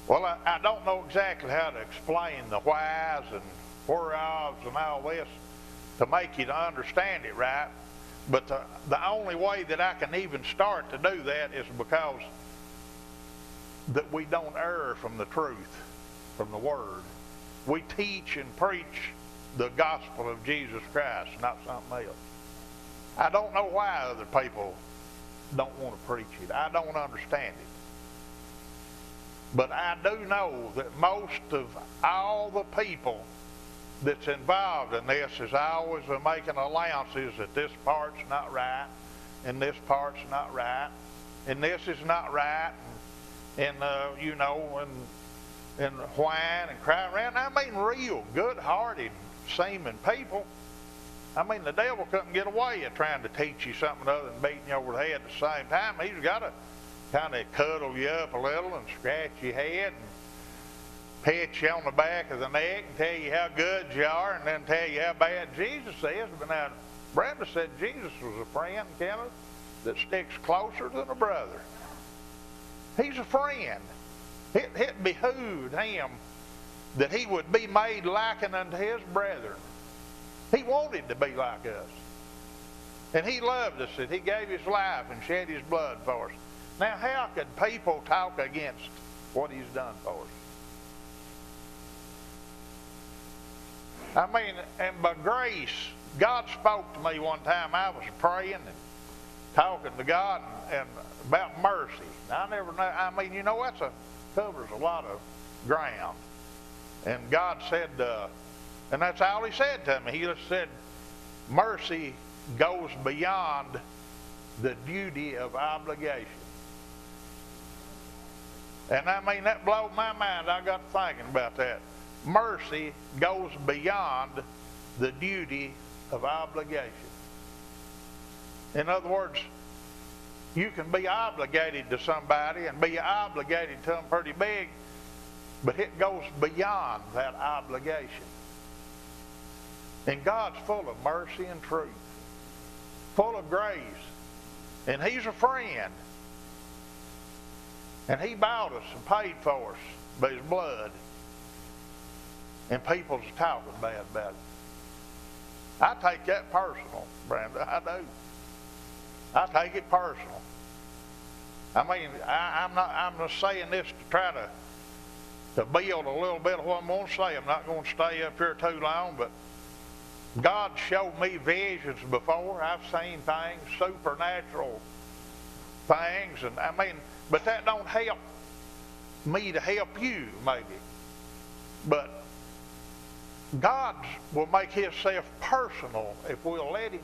Well, I don't know exactly how to explain the whys and whereofs and all this to make you to understand it right. But the only way that I can even start to do that is because that we don't err from the truth, from the Word. We teach and preach the gospel of Jesus Christ, not something else. I don't know why other people don't want to preach it. I don't understand it. But I do know that most of all the people that's involved in this is always making allowances that this part's not right, and this part's not right, and this is not right, and and whine and cry around. I mean, real good-hearted, seeming people. I mean, the devil couldn't get away at trying to teach you something other than beating you over the head at the same time. He's got to kind of cuddle you up a little and scratch your head and pat you on the back of the neck and tell you how good you are and then tell you how bad Jesus is. But now, Brenda said Jesus was a friend, Kenneth, that sticks closer than a brother. He's a friend. It behooved him that he would be made likened unto his brethren. He wanted to be like us. And he loved us, and he gave his life and shed his blood for us. Now, how could people talk against what he's done for us? I mean, and by grace, God spoke to me one time. I was praying and talking to God and about mercy. I never know. I mean, that covers a lot of ground. And God said, and that's all he said to me. He just said, mercy goes beyond the duty of obligation. And I mean, that blew my mind. I got thinking about that. Mercy goes beyond the duty of obligation. In other words, you can be obligated to somebody and be obligated to them pretty big, but it goes beyond that obligation. And God's full of mercy and truth, full of grace. And he's a friend. And he bought us and paid for us by his blood. And people's talking bad about it. I take that personal, Brenda. I do. I take it personal. I mean, I'm just saying this to try to build a little bit of what I'm going to say. I'm not going to stay up here too long, but God showed me visions before. I've seen things, supernatural things, and I mean, but that don't help me to help you, maybe. But God will make himself personal if we'll let him.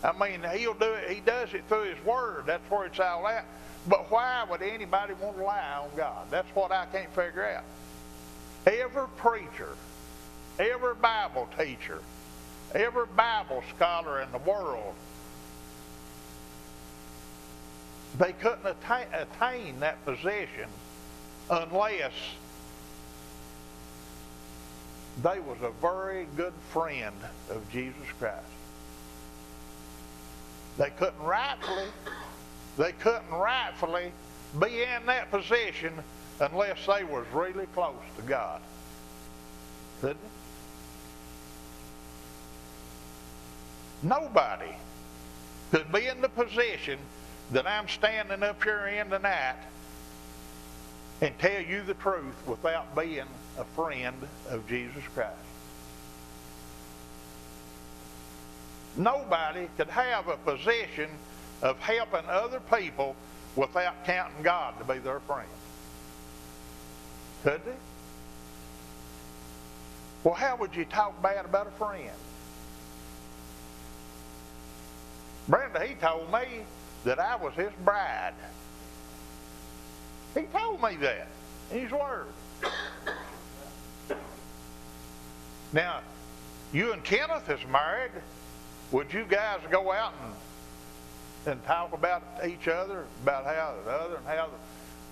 I mean, he'll do it. He does it through his word. That's where it's all at. But why would anybody want to lie on God? That's what I can't figure out. Every preacher, every Bible teacher, every Bible scholar in the world, they couldn't attain that position unless they was a very good friend of Jesus Christ. They couldn't rightfully be in that position unless they was really close to God. Couldn't they? Nobody could be in the position that I'm standing up here in tonight and tell you the truth without being a friend of Jesus Christ. Nobody could have a position of helping other people without counting God to be their friend. Could they? Well, how would you talk bad about a friend? Brenda, he told me that I was his bride. He told me that in his word. Now, you and Kenneth is married. Would you guys go out and talk about each other, about how the other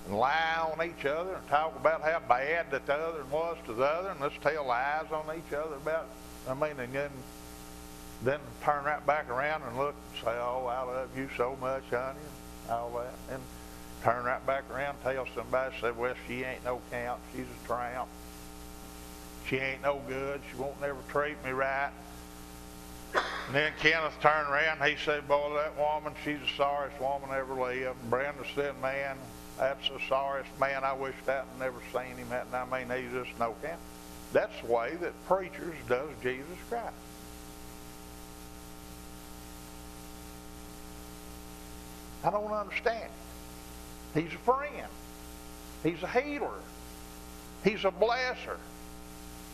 and lie on each other and talk about how bad that the other was to the other, and let's tell lies on each other about it? I mean, and then turn right back around and look and say, oh, I love you so much, honey, and all that. And Turn right back around, tell somebody, say, well, she ain't no count, she's a tramp. She ain't no good, she won't never treat me right. And then Kenneth turned around and he said, boy, that woman, she's the sorriest woman ever lived. And Brenda said, man, that's the sorriest man. I wish that I'd never seen him. I mean, he's just no count. That's the way that preachers does Jesus Christ. I don't understand it. He's a friend. He's a healer. He's a blesser.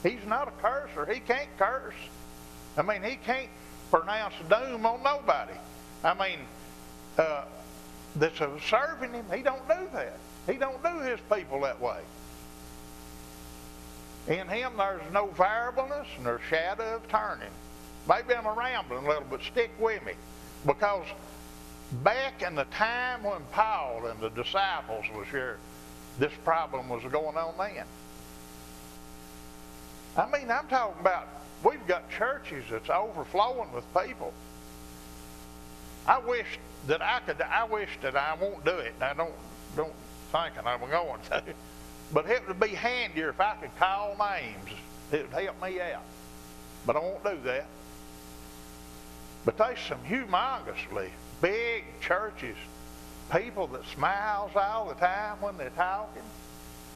He's not a curser. He can't curse. I mean, he can't pronounce doom on nobody. I mean, that's serving him, he don't do that. He don't do his people that way. In him there's no variableness and there's shadow of turning. Maybe I'm rambling a little, but stick with me. Because back in the time when Paul and the disciples was here, this problem was going on then. I mean, I'm talking about, we've got churches that's overflowing with people. I wish that I won't do it. I don't thinking I'm going to. But it would be handier if I could call names. It would help me out. But I won't do that. But there's some humongously big churches, people that smiles all the time when they're talking.